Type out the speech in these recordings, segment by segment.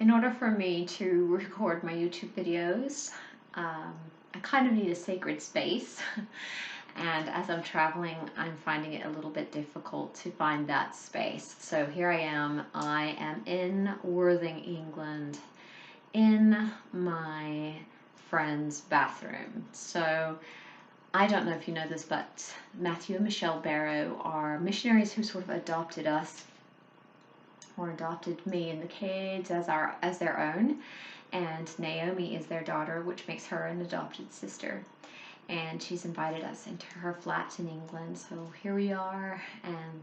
In order for me to record my YouTube videos, I kind of need a sacred space. And as I'm traveling, I'm finding it a little bit difficult to find that space. So here I am. I am in Worthing, England, in my friend's bathroom. So I don't know if you know this, but Matthew and Michelle Barrow are missionaries who sort of adopted us, or adopted me and the kids as their own, and Naomi is their daughter, which makes her an adopted sister. And she's invited us into her flat in England, so here we are, and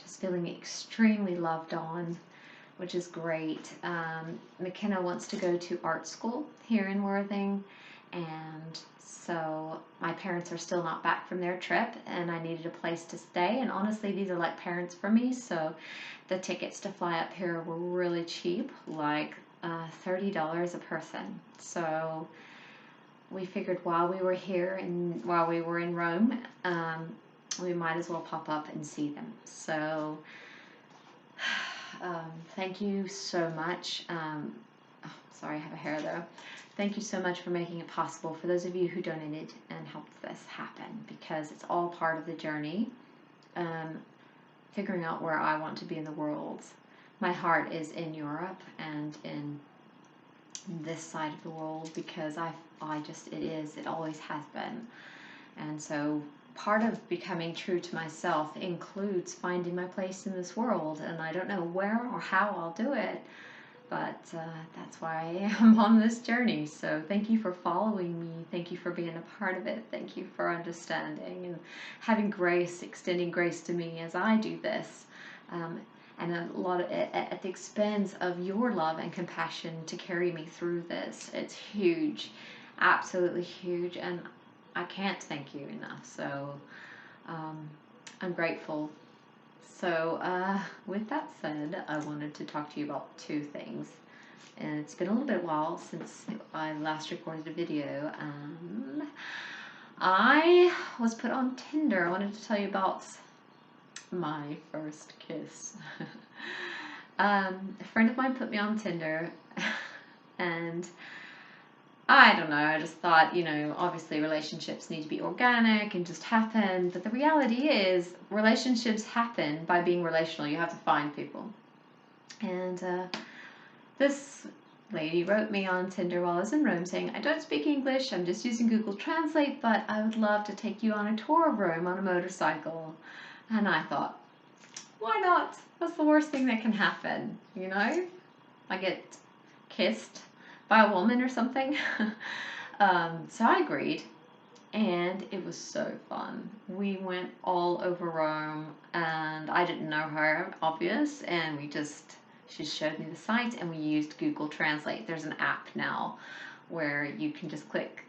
just feeling extremely loved on, which is great. McKenna wants to go to art school here in Worthing, and so my parents are still not back from their trip, and I needed a place to stay. And honestly, these are like parents for me, so the tickets to fly up here were really cheap, like $30 a person. So we figured while we were here and while we were in Rome, we might as well pop up and see them. So thank you so much. Oh, sorry, I have a hair though. Thank you so much for making it possible, for those of you who donated and helped this happen, because it's all part of the journey. Figuring out where I want to be in the world. My heart is in Europe and in this side of the world, because it always has been. And so part of becoming true to myself includes finding my place in this world, and I don't know where or how I'll do it, but that's why I'm on this journey. So thank you for following me. Thank you for being a part of it. Thank you for understanding and having grace, extending grace to me as I do this. And a lot of it at the expense of your love and compassion to carry me through this. It's huge, absolutely huge, and I can't thank you enough. So I'm grateful. So with that said, I wanted to talk to you about two things. And it's been a little bit while since I last recorded a video, and I was put on Tinder. I wanted to tell you about my first kiss. A friend of mine put me on Tinder, and I don't know, I just thought, obviously relationships need to be organic and just happen, but the reality is relationships happen by being relational. You have to find people. And this lady wrote me on Tinder while I was in Rome saying, I don't speak English, I'm just using Google Translate, but I would love to take you on a tour of Rome on a motorcycle. And I thought, why not? What's the worst thing that can happen? I get kissed by a woman or something. So I agreed, and it was so fun. We went all over Rome, and I didn't know her, obvious, and she showed me the sites, and we used Google Translate. There's an app now where you can just click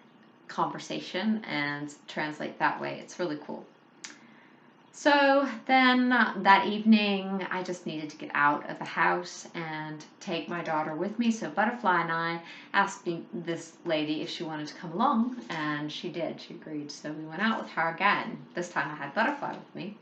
conversation and translate that way. It's really cool. So then that evening, I just needed to get out of the house and take my daughter with me. So Butterfly and I asked this lady if she wanted to come along, and she did. She agreed. So we went out with her again. This time I had Butterfly with me.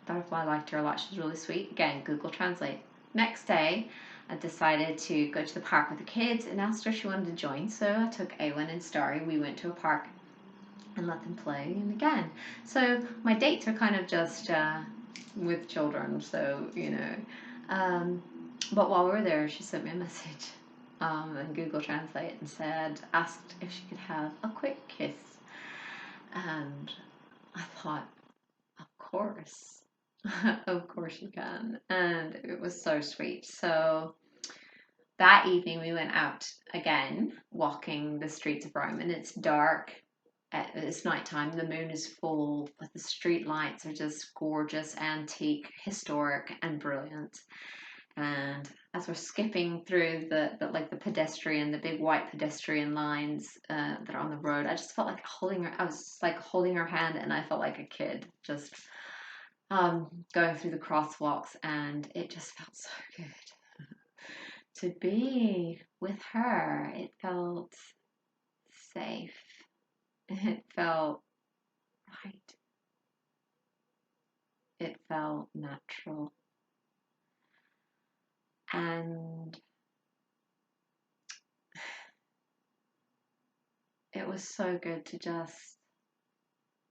Butterfly liked her a lot. She's really sweet. Again, Google Translate. Next day, I decided to go to the park with the kids and asked her if she wanted to join. So I took Awen and Starry. We went to a park and let them play, and again. So my dates are kind of just with children, so, but while we were there, she sent me a message in Google Translate and asked if she could have a quick kiss. And I thought, of course, of course you can. And it was so sweet. So that evening we went out again, walking the streets of Rome, and it's dark. It's nighttime, the moon is full, but the street lights are just gorgeous, antique, historic, and brilliant. And as we're skipping through the big white pedestrian lines that are on the road, I just felt like I was like holding her hand, and I felt like a kid just going through the crosswalks, and it just felt so good to be with her. It felt safe. It felt right. It felt natural. And was so good to just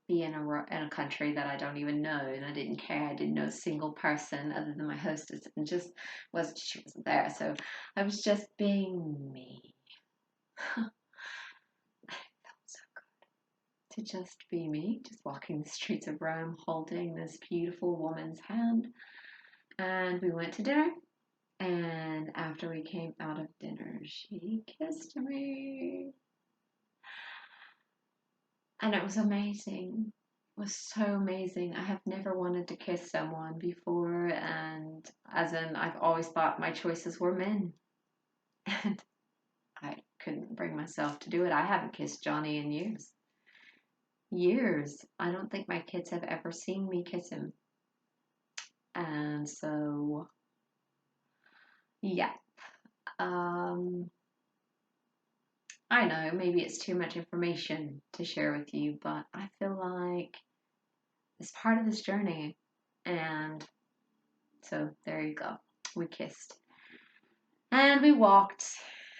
be in a country that I don't even know, and I didn't care. I didn't know a single person other than my hostess, and just was she wasn't there, so I was just being me. It felt so good to just be me, just walking the streets of Rome, holding this beautiful woman's hand, and we went to dinner. And after we came out of dinner, she kissed me. And it was amazing. It was so amazing. I have never wanted to kiss someone before, and as in, I've always thought my choices were men. And I couldn't bring myself to do it. I haven't kissed Johnny in years. Years. I don't think my kids have ever seen me kiss him. And so, yeah. Um, I know maybe it's too much information to share with you, but I feel like it's part of this journey. And so there you go. We kissed. And we walked,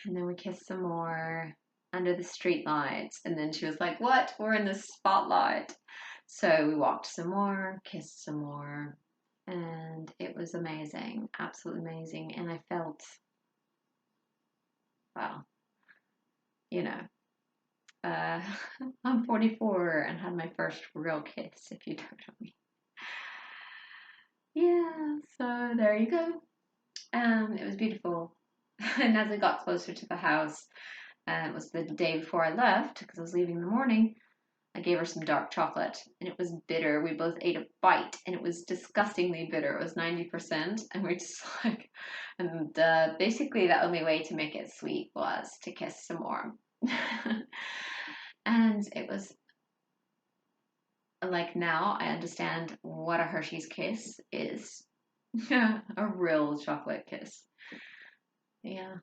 and then we kissed some more under the street lights. And then she was like, "What? We're in the spotlight." So we walked some more, kissed some more, and it was amazing, absolutely amazing. And I felt, well, you know, uh, I'm 44 and had my first real kiss, if you don't know me. Yeah, so there you go. It was beautiful. And as I got closer to the house, it was the day before I left because I was leaving in the morning. I gave her some dark chocolate and it was bitter. We both ate a bite and it was disgustingly bitter. It was 90%. And we're just like, and basically the only way to make it sweet was to kiss some more. And it was like now I understand what a Hershey's kiss is. A real chocolate kiss. Yeah,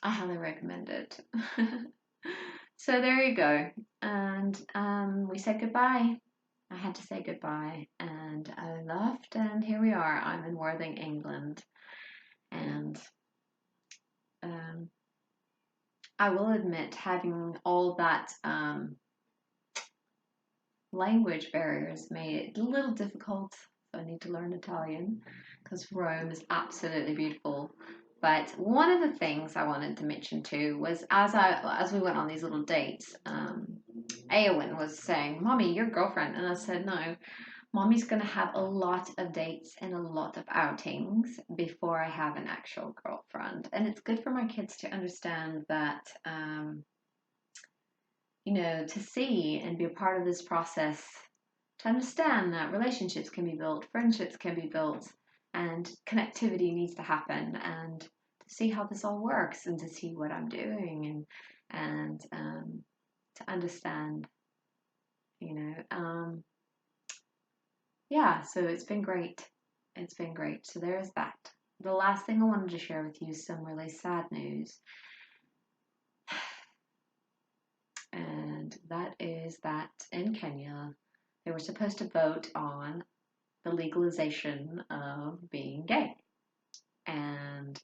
I highly recommend it. So there you go. And we said goodbye. I had to say goodbye and I left, and here we are. I'm in Worthing, England. And I will admit, having all that language barriers made it a little difficult. So I need to learn Italian because Rome is absolutely beautiful. But one of the things I wanted to mention too was as we went on these little dates, Eowyn was saying, "Mommy, your girlfriend," and I said, "No, Mommy's going to have a lot of dates and a lot of outings before I have an actual girlfriend." And it's good for my kids to understand that, to see and be a part of this process, to understand that relationships can be built, friendships can be built, and connectivity needs to happen, and to see how this all works, and to see what I'm doing, and to understand, yeah. So it's been great. It's been great. So there's that. The last thing I wanted to share with you is some really sad news. And that is that in Kenya, they were supposed to vote on the legalization of being gay. And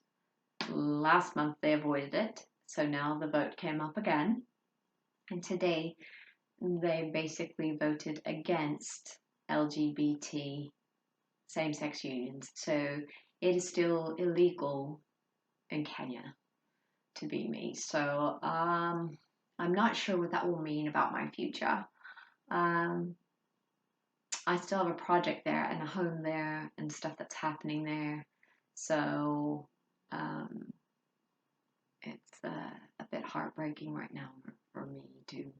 last month they avoided it. So now the vote came up again. And today they basically voted against LGBT same sex unions. So it is still illegal in Kenya to be me. So I'm not sure what that will mean about my future. I still have a project there and a home there and stuff that's happening there. So it's a bit heartbreaking right now for me to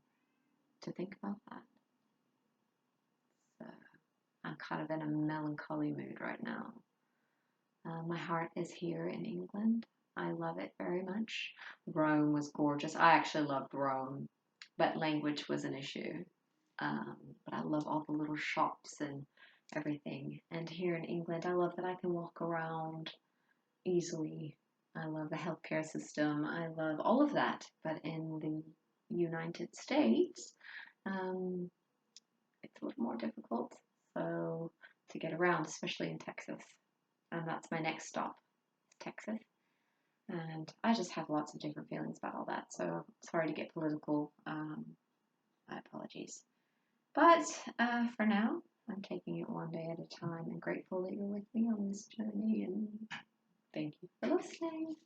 think about that. So I'm kind of in a melancholy mood right now. My heart is here in England. I love it very much. Rome was gorgeous. I actually loved Rome, but language was an issue. But I love all the little shops and everything. And here in England, I love that I can walk around easily. I love the healthcare system. I love all of that. But in the United States, it's a little more difficult. So to get around, especially in Texas. And that's my next stop, Texas. And I just have lots of different feelings about all that. So sorry to get political. My apologies. But for now, I'm taking it one day at a time and grateful that you're with me on this journey. And thank you for listening.